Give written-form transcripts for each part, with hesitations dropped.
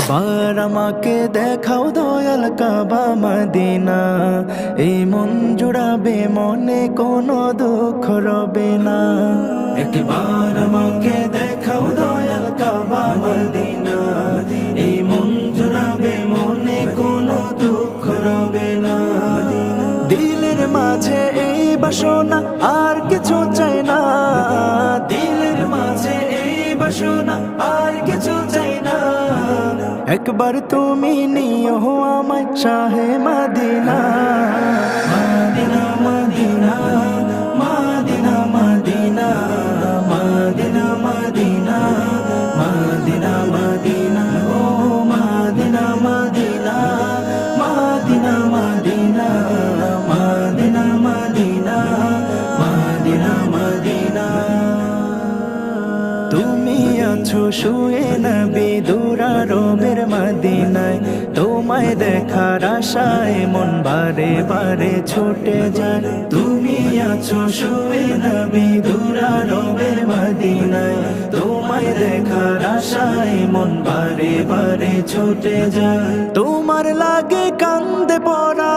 একবার আমাকে দেখাও দয়াল কাবা মদিনা, এই মন জুড়াবে মনে কোনো দুঃখ রবে না। একবার আমাকে দেখাও দয়াল কাবা মদিনা, এই মন জুড়াবে মনে কোনো দুঃখ রবে না। দিলের মাঝে এই বাসনা আর কিছু চাই না, দিলের মাঝে এই বাসনা আর কিছু চাই না। একবার তুমি নিও আমায় শাহে Medina, Medina Medina Medina Medina Medina Medina Medina Medina ও Medina Medina Medina Medina Medina Medina Medina Medina. তুমি আছো শুয়ে নবী দুরারবের মদিনায়, তোমায় দেখার আশায় মন বারে বারে ছুটে যায়। তুমি আছো শুয়ে নবী দুরারবের মদিনায়, তোমায় দেখার আশায় মন বারে বারে ছুটে যায়। তোমার লাগে কান্দে পড়া,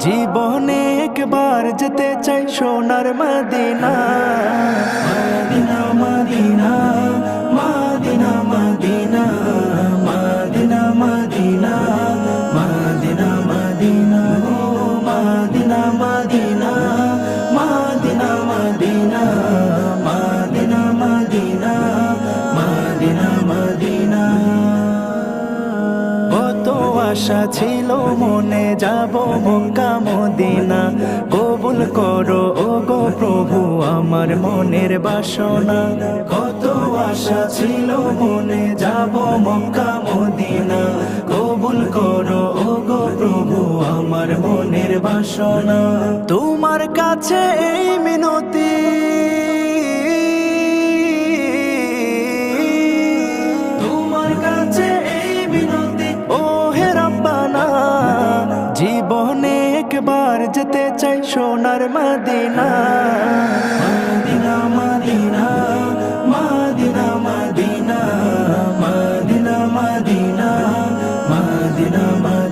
জীবনে একবার যেতে চাই সোনার Medina, Medina Medina Medina Medina Medina Medina Medina Medina ও Medina Medina Medina Medina Medina Medina Medina Medina. কত আশা ছিল মনে যাব মক্কা মদিনা, কবুল করো ও গো প্রভু আমার মনের বাসনা। কত আশা ছিল মনে যাব মক্কা মদিনা, কবুল করো ও গো প্রভু আমার মনের বাসনা। তোমার কাছে এই মিনতি, তোমার কাছে এই মিনতি ও হে রব্বানা, জীবনে একবার যেতে চাই সোনার Medina, Medina Medina Medina Medina Medina Medina Medina.